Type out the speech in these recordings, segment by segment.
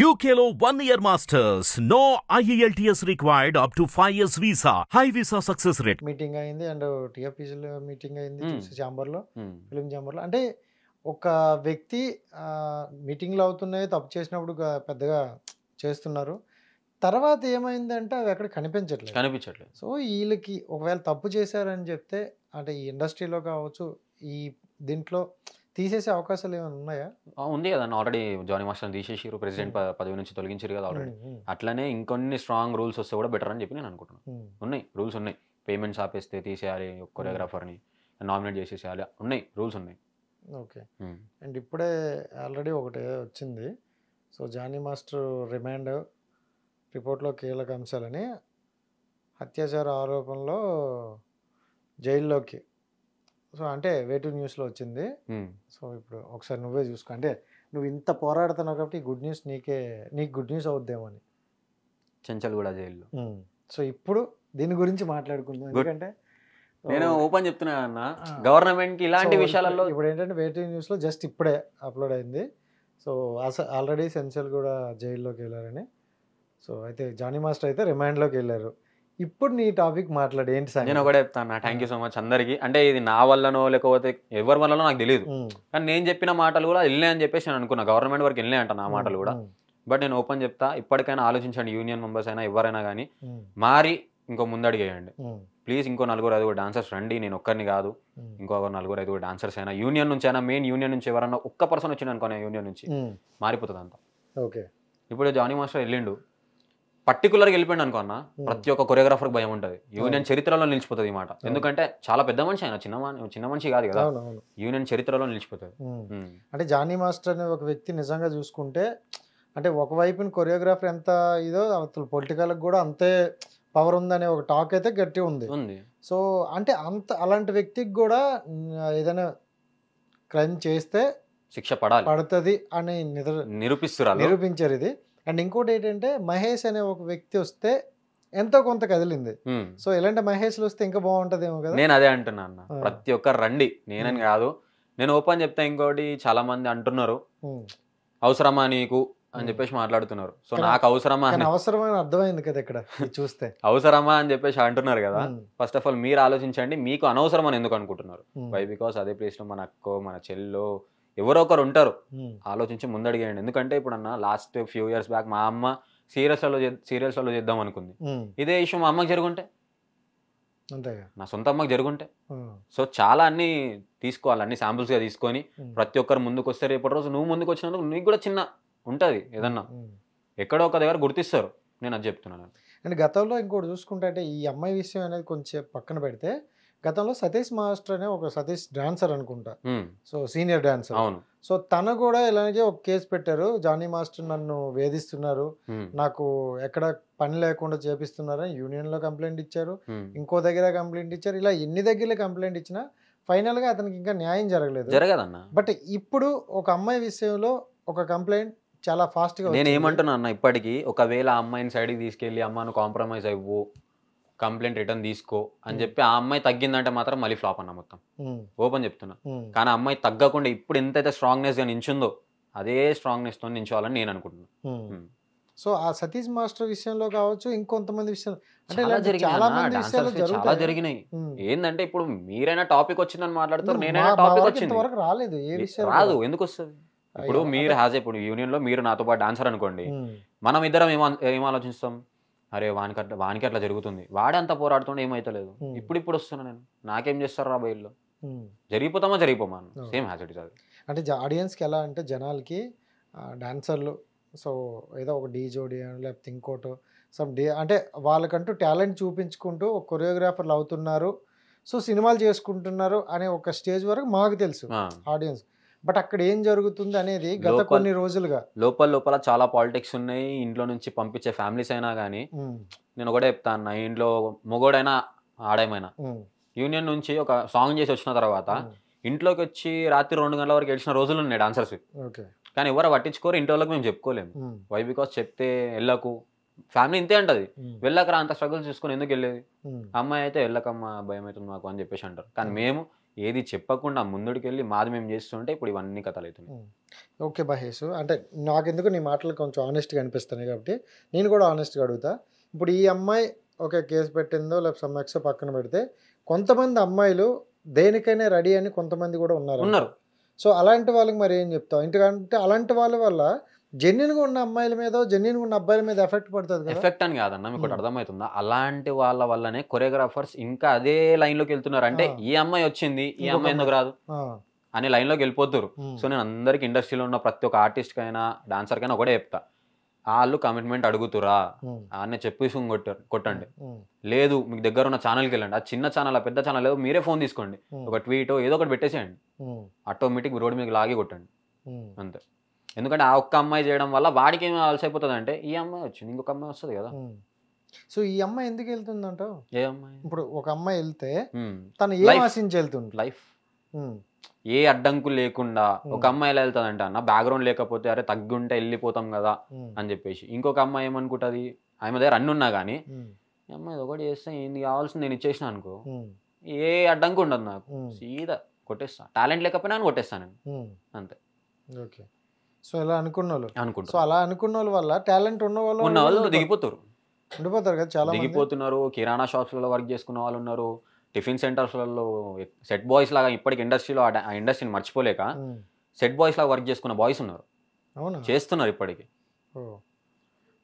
UKLO 1 year masters. No IELTS required up to 5 years visa. High visa success rate. Meeting అయింది and టీఎఫ్పీసీలో meeting అయింది చూసి ఛాంబర్లో ఉమ్. Film ఛాంబర్లో అంటే ఒక వ్యక్తి మీటింగ్లు అవుతున్నాయి తప్పు చేసినప్పుడు పెద్దగా చేస్తున్నారు తర్వాత ఏమైందంటే అవి ఎక్కడ కనిపించట్లేదు సో వీళ్ళకి ఒకవేళ తప్పు చేశారని చెప్తే అంటే ఈ ఇండస్ట్రీలో కావచ్చు ఈ దీంట్లో తీసేసే అవకాశాలు ఏమైనా ఉన్నాయా ఉంది కదా ఆల్రెడీ జానీ మాస్టర్ తీసేసారు ప్రెసిడెంట్ పదవి నుంచి తొలగించారు కదా ఆల్రెడీ అట్లనే ఇంకొన్ని స్ట్రాంగ్ రూల్స్ వస్తే కూడా బెటర్ అని చెప్పి నేను అనుకుంటున్నాను ఉన్నాయి రూల్స్ ఉన్నాయి పేమెంట్స్ ఆపేస్తే తీసేయాలి కొరియోగ్రాఫర్ని నామినేట్ చేసేసేయాలి ఉన్నాయి రూల్స్ ఉన్నాయి ఓకే అండ్ ఇప్పుడే ఆల్రెడీ ఒకటి వచ్చింది సో జానీ మాస్టర్ రిమాండ్ రిపోర్ట్లో కీలక అంశాలని అత్యాచార ఆరోపణలో జైల్లోకి సో అంటే వేటు న్యూస్లో వచ్చింది సో ఇప్పుడు ఒకసారి నువ్వే చూసుకో అంటే నువ్వు ఇంత పోరాడుతున్నావు కాబట్టి గుడ్ న్యూస్ నీకు గుడ్ న్యూస్ అవుద్దేమో అని చెంచల్ కూడా జైల్లో సో ఇప్పుడు దీని గురించి మాట్లాడుకుందాం ఎందుకంటే నేను ఓపెన్ చెప్తున్నా అన్న గవర్నమెంట్ ఇలాంటి విషయాలలో ఇప్పుడు ఏంటంటే వేటు న్యూస్లో జస్ట్ ఇప్పుడే అప్లోడ్ అయింది సో ఆల్రెడీ సెన్సల్ కూడా జైల్లోకి వెళ్ళారని సో అయితే జానీ మాస్టర్ అయితే రిమాండ్లోకి వెళ్ళారు ఇప్పుడు నీ టాపిక్ మాట్లాడు ఏంటి సార్ నేను ఒకటే చెప్తాను థ్యాంక్ యూ సో మచ్ అందరికి అంటే ఇది నా వల్లనో లేకపోతే ఎవరి వల్లనో నాకు తెలియదు కానీ నేను చెప్పిన మాటలు కూడా వెళ్ళాయి అని చెప్పేసి నేను అనుకున్నా గవర్నమెంట్ వరకు వెళ్ళాయి అంట నా మాటలు కూడా బట్ నేను ఓపెన్ చెప్తా ఇప్పటికైనా ఆలోచించండి యూనియన్ మెంబర్స్ అయినా ఎవరైనా కానీ మారి ఇంకో ముందడిగేయండి ప్లీజ్ ఇంకో 4-5 డాన్సర్స్ రండి నేను ఒక్కరిని కాదు ఇంకో 4-5 డాన్సర్స్ అయినా యూనియన్ నుంచి అయినా మెయిన్ యూనియన్ నుంచి ఎవరైనా ఒక్క పర్సన్ వచ్చింది అనుకోని యూనియన్ నుంచి మారిపోతుంది అంతా ఓకే ఇప్పుడు జానీ మాస్టర్ వెళ్ళిండు పర్టికులర్గా వెళ్ళిపోయింది అనుకో అన్న ప్రతి ఒక్క కొరియోగ్రాఫర్ భయం ఉంటుంది యూనియన్ చరిత్రలో నిలిచిపోతుంది ఈ మాట ఎందుకంటే చాలా పెద్ద మనిషి ఆయన చిన్న మనిషి కాదు కదా యూనియన్ చరిత్రలో నిలిచిపోతుంది అంటే జానీ మాస్టర్ అనే ఒక వ్యక్తి నిజంగా చూసుకుంటే అంటే ఒకవైపున కొరియోగ్రాఫర్ ఎంత ఇదో పొలిటికల్ కూడా అంతే పవర్ ఉందనే ఒక టాక్ అయితే గట్టి ఉంది సో అంటే అలాంటి వ్యక్తికి కూడా ఏదైనా క్రైమ్ చేస్తే శిక్ష పడుతుంది అని నిరూపించారు ఇది అండ్ ఇంకోటి ఏంటంటే మహేష్ అనే ఒక వ్యక్తి వస్తే ఎంతో కొంత కదిలింది సో ఇలాంటి మహేష్లు వస్తే ఇంకా బాగుంటదేమో కదా నేను అదే అంటున్నా అన్న ప్రతి ఒక్కరు రండి నేనని కాదు నేను ఓపెన్ చెప్తా ఇంకోటి చాలా మంది అంటున్నారు అవసరమా నీకు అని చెప్పేసి మాట్లాడుతున్నారు సో నాకు అవసరమని అర్థమైంది కదా ఇక్కడ చూస్తే అవసరమా అని చెప్పేసి అంటున్నారు కదా ఫస్ట్ ఆఫ్ ఆల్ మీరు ఆలోచించండి మీకు అనవసరం అని ఎందుకు అనుకుంటున్నారు వై బికాస్ అదే ప్లేస్ లో మన అక్కో మన చెల్లో ఎవరో ఒకరు ఉంటారు ఆలోచించి ముందడిగేయండి ఎందుకంటే ఇప్పుడు అన్న లాస్ట్ ఫ్యూ ఇయర్స్ బ్యాక్ మా అమ్మ సీరియల్స్లలో చేద్దాం అనుకుంది ఇదే ఇష్యూ మా అమ్మకి జరుగుంటే నా సొంత అమ్మకి జరుగుంటే సో చాలా అన్ని తీసుకోవాలి అన్ని శాంపుల్స్ గా తీసుకొని ప్రతి ఒక్కరు ముందుకు వస్తే రేపటి రోజు నువ్వు ముందుకు వచ్చినందుకు నీకు కూడా చిన్న ఉంటది ఏదన్నా ఎక్కడో ఒక దగ్గర గుర్తిస్తారు నేను అది చెప్తున్నాను అండ్ గతంలో ఇంకోటి చూసుకుంటే అంటే ఈ అమ్మాయి విషయం అనేది కొంచెం పక్కన పెడితే గతంలో సతీష్ మాస్టర్ అనే ఒక సతీష్ డాన్సర్ అనుకుంటా సో సీనియర్ డాన్సర్ అవును సో తను కూడా ఇలాగే ఒక కేసు పెట్టారు జానీ మాస్టర్ నన్ను వేధిస్తున్నారు నాకు ఎక్కడ పని లేకుండా చేపిస్తున్నారని యూనియన్ లో కంప్లైంట్ ఇచ్చారు ఇంకో దగ్గర కంప్లైంట్ ఇచ్చారు ఇలా ఎన్ని దగ్గర కంప్లైంట్ ఇచ్చినా ఫైనల్ గా అతనికి ఇంకా న్యాయం జరగలేదు బట్ ఇప్పుడు ఒక అమ్మాయి విషయంలో ఒక కంప్లైంట్ చాలా ఫాస్ట్ గా నేను ఏమంటున్నా అన్న ఇప్పటికీ ఒకవేళ ఆ అమ్మాయిని సైడ్కి తీసుకెళ్లి అమ్మను కాంప్రమైజ్ అవ్వు కంప్లైంట్ రిటర్న్ తీసుకో అని చెప్పి ఆ అమ్మాయి తగ్గిందంటే మాత్రం మళ్ళీ ఫ్లాప్ అన్న మొత్తం ఓపెన్ చెప్తున్నా కానీ ఆ అమ్మాయి తగ్గకుండా ఇప్పుడు ఎంతైతే స్ట్రాంగ్నెస్ గా నించుందో అదే స్ట్రాంగ్నెస్ తో నించోవాలని నేను అనుకుంటున్నాను సో ఆ సతీష్ మాస్టర్ విషయంలో కావచ్చు ఇంకొంతమంది విషయంలో చాలా జరిగినాయి ఏంటంటే ఇప్పుడు మీరైనా టాపిక్ వచ్చిందని మాట్లాడుతారు నేనైనా టాపిక్ వచ్చింది రాలేదు రాదు ఎందుకు వస్తుంది ఇప్పుడు మీరు ఇప్పుడు యూనియన్ లో మీరు నాతో పాటు డాన్సర్ అనుకోండి మనం ఇద్దరం ఏం ఆలోచిస్తాం అరే వానికి అట్లా జరుగుతుంది వాడే అంతా పోరాడుతుండే ఏమైతలేదు ఇప్పుడు వస్తున్నా నేను నాకేం చేస్తారు రా బయల్లో జరిగిపోమా సేమ్ హ్యాస్ ఇట్ ఇస్ అది అంటే ఆడియన్స్కి ఎలా అంటే జనాలకి డాన్సర్లు సో ఏదో ఒక డీజోడి లేకపోతే ఇంకోటో అంటే వాళ్ళకంటూ టాలెంట్ చూపించుకుంటూ కొరియోగ్రాఫర్లు అవుతున్నారు సో సినిమాలు చేసుకుంటున్నారు అనే ఒక స్టేజ్ వరకు మాకు తెలుసు ఆడియన్స్ బట్ అక్కడ ఏం జరుగుతుంది అనేది గత కొన్ని రోజులుగా లోపల చాలా పాలిటిక్స్ ఉన్నాయి ఇంట్లో నుంచి పంపించే ఫ్యామిలీస్ అయినా కానీ నేను ఒకటే చెప్తాను ఇంట్లో మొగోడైనా ఆడేమైనా యూనియన్ నుంచి ఒక సాంగ్ చేసి వచ్చిన తర్వాత ఇంట్లోకి వచ్చి రాత్రి 2 గంటల వరకు గెలిచిన రోజులు ఉన్నాయి డాన్సర్స్ కానీ ఎవరు పట్టించుకోరు ఇంటి వాళ్ళకి మేము చెప్పుకోలేము వై బికాస్ చెప్తే వెళ్ళకు ఫ్యామిలీ ఇంతే అంటది వెళ్ళకరా అంత స్ట్రగుల్ చూసుకొని ఎందుకు వెళ్ళేది అమ్మాయి అయితే వెళ్ళకమ్మా భయం అవుతుంది మాకు అని చెప్పేసి అంటారు కానీ మేము ఏది చెప్పకుండా ముందుకు వెళ్ళి మాది మేము చేస్తుంటే ఇప్పుడు ఇవన్నీ కథలు అవుతున్నాయి. ఓకే మహేష్, అంటే నాకెందుకు నీ మాటలు కొంచెం ఆనెస్ట్గా అనిపిస్తున్నాయి కాబట్టి నేను కూడా ఆనెస్ట్గా అడుగుతా. ఇప్పుడు ఈ అమ్మాయి ఓకే కేసు పెట్టిందో లేకపోతే సమ్మెక్స్ పక్కన పెడితే కొంతమంది అమ్మాయిలు దేనికైనా రెడీ అని కొంతమంది కూడా ఉన్నారు. సో అలాంటి వాళ్ళకి మరి ఏం చెప్తావు? ఎందుకంటే అలాంటి వాళ్ళ వల్ల జెన్యున్గా ఉన్న అమ్మాయిల మీద జెన్యున్గా ఉన్న అబ్బాయిల మీద ఎఫెక్ట్ పడుతుంది కదా. ఎఫెక్ట్ అని కాదన్న, మీకు అర్థమవుతుందా? అలాంటి వాళ్ళ వల్లనే కొరియోగ్రాఫర్స్ ఇంకా అదే లైన్లోకి వెళ్తున్నారు. అంటే ఈ అమ్మాయి వచ్చింది, ఈ అమ్మాయి ఎందుకు రాదు అనే లైన్లోకి వెళ్ళిపోతారు. సో నేను అందరికి ఇండస్ట్రీలో ఉన్న ప్రతి ఒక్క ఆర్టిస్ట్కైనా డాన్సర్కైనా ఒకటే చెప్తా, వాళ్ళు కమిట్మెంట్ అడుగుతురా అని చెప్పేసి కొట్టండి. లేదు మీకు దగ్గర ఉన్న ఛానల్కి వెళ్ళండి, ఆ చిన్న ఛానల్ పెద్ద ఛానల్ లేదు, మీరే ఫోన్ తీసుకోండి, ఒక ట్వీట్ ఏదో ఒకటి పెట్టేసేయండి, ఆటోమేటిక్ రోడ్ మీద లాగి కొట్టండి అంతే. ఎందుకంటే ఆ ఒక్క అమ్మాయి చేయడం వల్ల వాడికి ఏమి అలసైపోతుంది అంటే ఈ అమ్మాయి వచ్చింది ఇంకొక అమ్మాయి వస్తుంది కదా. సో ఈ అమ్మాయి ఎందుకు వెళ్తుందంటావు? ఏ అమ్మాయి? ఇప్పుడు ఒక అమ్మాయి వెళ్తే తను ఏం ఆశించి వెళ్తుంది? లైఫ్ ఏ అడ్డంకులు లేకుండా ఒక అమ్మాయి ఎలా వెళ్తుందంటే అన్న, బ్యాక్గ్రౌండ్ లేకపోతే అరే తగ్గి ఉంటే వెళ్ళిపోతాం కదా అని చెప్పేసి. ఇంకొక అమ్మాయి ఏమనుకుంటుంది, ఆమె దగ్గర అన్ని ఉన్నా కానీ అమ్మాయి ఒకటి చేస్తే ఏంది కావాల్సింది నేను ఇచ్చేసిన అనుకో, ఏ అడ్డంకు ఉండదు నాకు, సీదా కొట్టేస్తా. టాలెంట్ లేకపోయినా కొట్టేస్తాను అంతే. ఓకే, సో ఇలా అనుకుంటున్నారు. సో అలా అనుకున్న వాళ్ళ వల్ల టాలెంట్ ఉన్న వాళ్ళు ఉండిపోతారు కదా, చాలా దిగిపోతున్నారు. కిరాణా షాప్స్లలో వర్క్ చేసుకున్న వాళ్ళు ఉన్నారు, టిఫిన్ సెంటర్స్లలో సెట్ బాయ్స్ లాగా ఇప్పటికి ఇండస్ట్రీలో ఆ ఇండస్ట్రీని మర్చిపోలేక సెట్ బాయ్స్ లాగా వర్క్ చేసుకున్న బాయ్స్ ఉన్నారు, చేస్తున్నారు ఇప్పటికి.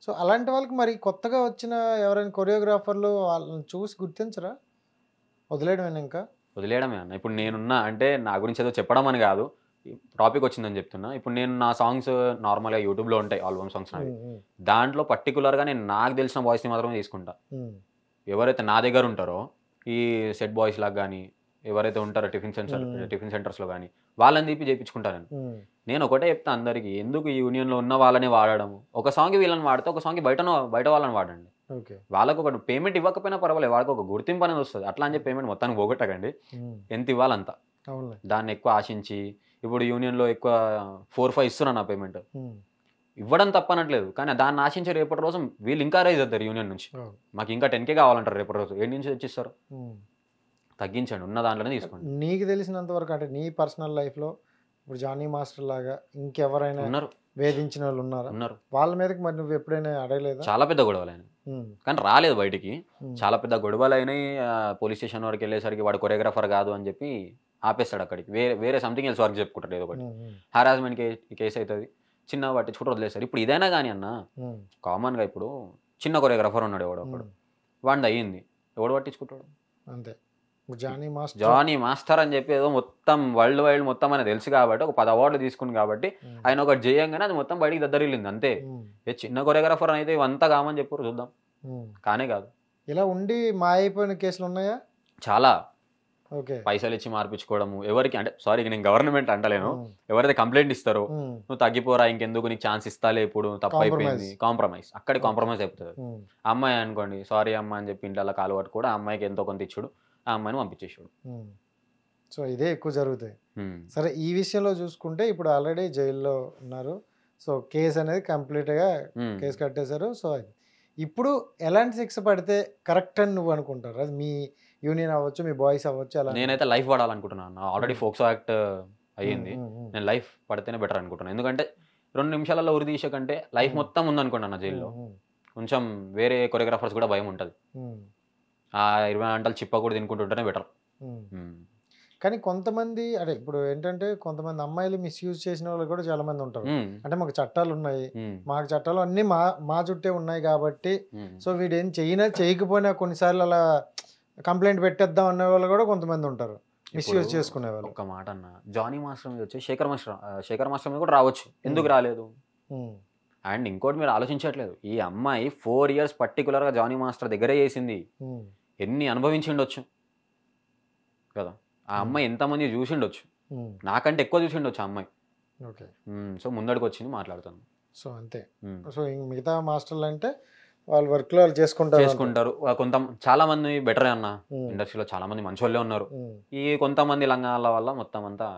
సో అలాంటి వాళ్ళకి మరి కొత్తగా వచ్చిన ఎవరైనా కొరియోగ్రాఫర్లు వాళ్ళని చూసి గుర్తించరా? వదిలేయడమేనా? ఇంకా వదిలేయడమే అన్న. ఇప్పుడు నేనున్నా అంటే నా గురించి ఏదో చెప్పడం అని కాదు, టాపిక్ వచ్చిందని చెప్తున్నా. ఇప్పుడు నేను నా సాంగ్స్ నార్మల్గా యూట్యూబ్లో ఉంటాయి, ఆల్బమ్ సాంగ్స్ నావి. దాంట్లో పర్టికులర్గా నేను నాకు తెలిసిన వాయిస్ని మాత్రమే తీసుకుంటా. ఎవరైతే నా దగ్గర ఉంటారో ఈ సెట్ బాయ్స్ లాగా కానీ ఎవరైతే ఉంటారో టిఫిన్ సెంటర్స్లో కానీ వాళ్ళని తీపి చేయించుకుంటాను నేను ఒకటే చెప్తా అందరికీ, ఎందుకు ఈ యూనియన్లో ఉన్న వాళ్ళని వాడడం? ఒక సాంగ్ వీళ్ళని వాడితే ఒక సాంగ్ బయట వాళ్ళని వాడండి. వాళ్ళకు ఒక పేమెంట్ ఇవ్వకపోయినా పర్వాలేదు, వాళ్ళకి ఒక గుర్తింపు అనేది వస్తుంది. అట్లా అని చెప్పి పేమెంట్ మొత్తానికి పోగొట్టకండి, ఎంత ఇవ్వాలంత. దాన్ని ఎక్కువ ఆశించి ఇప్పుడు యూనియన్లో ఎక్కువ 4-5 ఇస్తున్నాను నా పేమెంట్, ఇవ్వడం తప్పనట్లేదు, కానీ దాన్ని ఆశించే రేపటి రోజు వీళ్ళు ఇంకా రైజ్ అవుతారు యూనియన్ నుంచి, మాకు ఇంకా 10K కావాలంటారు రేపటి రోజు, ఏడు నుంచి తెచ్చిస్తారు. తగ్గించండి, ఉన్న దాంట్లోనే తీసుకోండి. నీకు తెలిసినంత వరకు అంటే నీ పర్సనల్ లైఫ్లో ఇప్పుడు జానీ మాస్టర్ లాగా ఇంకెవరైనా ఉన్నారు, వేధించిన వాళ్ళు ఉన్నారు, వాళ్ళ మీదకి మరి నువ్వు ఎప్పుడైనా అడగలేదా? చాలా పెద్ద గొడవలు అయినాయి కానీ రాలేదు బయటికి. చాలా పెద్ద గొడవలు అయినాయి. పోలీస్ స్టేషన్ వరకు వెళ్ళేసరికి వాడు కొరియోగ్రాఫర్ కాదు అని చెప్పి ఆపేస్తాడు, అక్కడికి వేరే సంథింగ్ ఎల్స్ వర్క్ చెప్పుకుంటాడు, ఏదో ఒకటి హారాస్మెంట్ కేసు అవుతుంది, చిన్న పట్టించుకుంటూ వదిలేస్తారు. ఇప్పుడు ఇదైనా కానీ అన్న కామన్గా ఇప్పుడు చిన్న కొరియోగ్రాఫర్ ఉన్నాడు ఎవడో ఒకడు, వాడిని అయ్యింది, ఎవడు పట్టించుకుంటాడు? అంతే. జానీ మాస్టర్ అని చెప్పి ఏదో మొత్తం వరల్డ్ వైడ్ మొత్తం అని తెలుసు కాబట్టి ఒక 10 అవార్డులు తీసుకుంది కాబట్టి ఆయన ఒకటి చేయంగానే అది మొత్తం బయటికి దద్దరిల్లింది అంతే. చిన్న కొరియోగ్రాఫర్ అయితే ఇవంతా కామని చెప్పారు, చూద్దాం. కానే కాదు, ఇలా ఉండి మాయైపోయిన కేసులు ఉన్నాయా చాలా. పైసలు ఇచ్చి మార్పించుకోవడము ఎవరికి అంటే, సారీ నేను గవర్నమెంట్ అంటలేను, ఎవరైతే కంప్లైంట్ ఇస్తారో నువ్వు తగ్గిపోరా ఇంకెందుకు నీకు ఛాన్స్ ఇస్తాలే ఇప్పుడు తప్పు అయిపోయింది, కాంప్రమైజ్, అక్కడి కాంప్రమైజ్ అయిపోతుంది. అమ్మాయి అనుకోండి సారీ అమ్మ అని చెప్పి ఇంట్లో కాలు పట్టు కూడా అమ్మాయికి ఎంతో కొంత ఇచ్చుడు, ఆ అమ్మాయిని పంపించేసాడు. సో ఇదే ఎక్కువ జరుగుతాయి. సరే, ఈ విషయంలో చూసుకుంటే ఇప్పుడు ఆల్రెడీ జైల్లో ఉన్నారు, సో కేసు అనేది కంప్లీట్గా కేసు కట్టేశారు. సో ఇప్పుడు ఎలాంటి శిక్ష పడితే కరెక్ట్ అని నువ్వు అనుకుంటారు? అది మీ యూనియన్ అవ్వచ్చు, మీ బాయ్స్ అవ్వచ్చు, అలా. నేనైతే లైఫ్ పడాలనుకుంటున్నాను. ఆల్రెడీ ఫోక్సో యాక్ట్ అయ్యింది, నేను లైఫ్ పడితేనే బెటర్ అనుకుంటున్నాను. ఎందుకంటే 2 నిమిషాలలో ఉరి తీసే కంటే లైఫ్ మొత్తం ఉందనుకుంటున్నా జైల్లో, కొంచెం వేరే కొరియోగ్రాఫర్స్ కూడా భయం ఉంటుంది. ఆ 20 గంటలు చిప్ప కూడా తినుకుంటుంటేనే బెటర్. కానీ కొంతమంది అంటే ఇప్పుడు ఏంటంటే కొంతమంది అమ్మాయిలు మిస్యూజ్ చేసిన వాళ్ళు కూడా చాలా మంది ఉంటారు. అంటే మాకు చట్టాలు ఉన్నాయి, మాకు చట్టాలు అన్ని మా చుట్టే ఉన్నాయి కాబట్టి సో వీడు ఏం చేయకపోయినా కొన్నిసార్లు అలా కంప్లైంట్ పెట్టేద్దాం అనే వాళ్ళు కూడా కొంతమంది ఉంటారు, మిస్యూజ్ చేసుకునే వాళ్ళు. ఒక మాట అన్న, జానీ మాస్టర్ మీద వచ్చి శేఖర్ మాస్టర్ మీద కూడా రావచ్చు, ఎందుకు రాలేదు? అండ్ ఇంకోటి మీరు ఆలోచించట్లేదు, ఈ అమ్మాయి 4 years పర్టికులర్గా జానీ మాస్టర్ దగ్గరే చేసింది, ఎన్ని అనుభవించిండొచ్చు కదా. ఆ అమ్మాయి ఎంతమంది చూసిండొచ్చు, నాకంటే ఎక్కువ చూసిండొచ్చు ఆ అమ్మాయి. సో ముందడికి వచ్చింది, మాట్లాడుతాను. సో అంతే. సో మిగతా మాస్టర్లు అంటే వాళ్ళు వర్క్లో వాళ్ళు చేసుకుంటారు. కొంత చాలా మంది బెటరే అన్న, ఇండస్ట్రీలో చాలా మంది మంచి వాళ్ళే ఉన్నారు, ఈ కొంతమంది లంగాల వల్ల మొత్తం అంతా.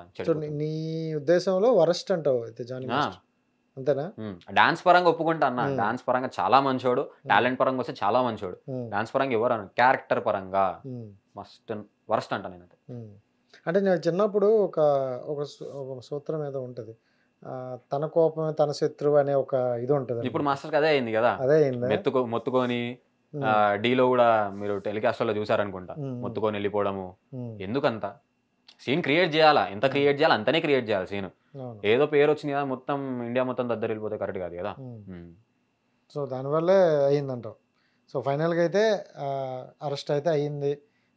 నీ ఉద్దేశంలో వరస్ట్ అంటావు అయితే జానీ మాస్టర్, అంతేనా? డాన్స్ పరంగా ఒప్పుకుంటా అన్న, డాన్స్ పరంగా చాలా మంచోడు, టాలెంట్ పరంగా వస్తే చాలా మంచోడు. డాన్స్ పరంగా ఎవరు అన్న, క్యారెక్టర్ పరంగా వరస్ట్ అంట నేనైతే. అంటే నేను చిన్నప్పుడు ఒక ఒక సూత్రం ఏదో ఉంటుంది, తన కోపమే తన శత్రువు అనే ఒక ఇది ఉంటుంది. ఇప్పుడు మాస్టర్కి అదే అయింది కదా, అదే అయింది. మొత్తుకొని డీలో కూడా మీరు టెలికాస్ట్ లో చూసారనుకుంటా, మొత్తుకొని వెళ్ళిపోవడము. ఎందుకంత సీన్ క్రియేట్ చేయాలా, ఎంత క్రియేట్ చేయాలి అంతనే క్రియేట్ చేయాలి సీన్. ఏదో పేరు వచ్చింది కదా మొత్తం ఇండియా మొత్తం దగ్గర వెళ్ళిపోతే కరెక్ట్ కాదు కదా. సో దానివల్లే అయ్యిందంటావు. సో ఫైనల్గా అయితే అరెస్ట్ అయితే అయ్యింది.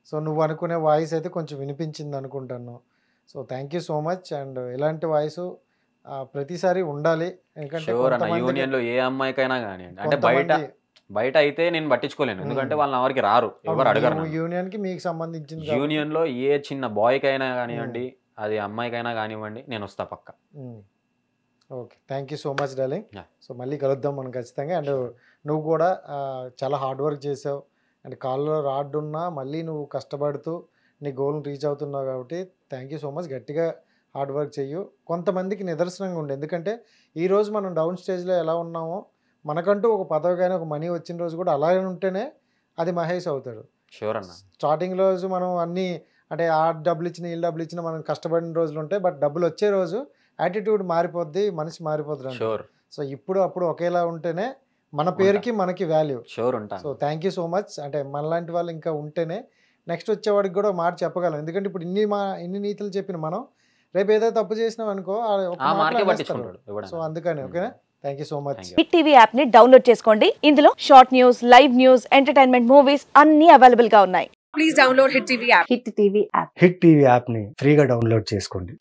సో నువ్వు అనుకునే వాయిస్ అయితే కొంచెం వినిపించింది అనుకుంటాను. So thank you so much. And ఇలాంటి వాయిస్ ప్రతిసారి ఉండాలి. ఎందుకంటే యూనియన్ లో ఏ అమ్మాయికైనా కానీ, అంటే బయట అయితే నేను పట్టించుకోలేను, ఎందుకంటే వాళ్ళని ఎవరికి రారు, ఎవరు అడగరు. యూనియన్ కి మీకు సంబంధించింది, యూనియన్ లో ఏ చిన్న బాయ్కి అయినా కానివ్వండి, అది అమ్మాయికైనా కానివ్వండి, నేను వస్తా పక్క. Okay, thank you so much darling. So మళ్ళీ కలుద్దాం మనం ఖచ్చితంగా. అండ్ నువ్వు కూడా చాలా హార్డ్ వర్క్ చేసావు. అండ్ కాల్లో రాడ్ ఉన్నా మళ్ళీ నువ్వు కష్టపడుతూ నీ గోల్ని రీచ్ అవుతున్నావు కాబట్టి థ్యాంక్ యూ సో మచ్. గట్టిగా హార్డ్ వర్క్ చెయ్యు. కొంతమందికి నిదర్శనంగా ఉండే, ఎందుకంటే ఈరోజు మనం డౌన్ స్టేజ్లో ఎలా ఉన్నామో మనకంటూ ఒక పదవి కానీ ఒక మనీ వచ్చిన రోజు కూడా అలాగే ఉంటేనే అది మహేష్ అవుతాడు. షూర్ అన్న. స్టార్టింగ్ రోజు మనం అన్నీ అంటే ఆ డబ్బులు ఇచ్చిన వీళ్ళు డబ్బులు ఇచ్చిన మనం కష్టపడిన రోజులు ఉంటాయి, బట్ డబ్బులు వచ్చే రోజు యాటిట్యూడ్ మారిపోద్ది, మనిషి మారిపోద్ది. సో ఇప్పుడు అప్పుడు ఒకేలా ఉంటేనే మన పేరుకి మనకి వాల్యూ. షూర్ ఉంటా. So thank you so much. అంటే మనలాంటి వాళ్ళు ఇంకా ఉంటేనే నెక్స్ట్ వచ్చేవాడికి కూడా మాట చెప్పగలం. ఎందుకంటే ఇప్పుడు ఇన్ని నీతులు చెప్పిన మనం రేపు ఏదో తప్పు చేసినాం అనుకో, సో అందుకని ఓకేనా. Thank you so much. Hit TV app ని డౌన్లోడ్ చేసుకోండి. ఇందులో short news, live news, entertainment movies అన్ని అవైలబుల్ గా ఉన్నాయి. Please download hit TV app. Hit TV app. Hit TV app ని ఫ్రీగా డౌన్లోడ్ చేసుకోండి.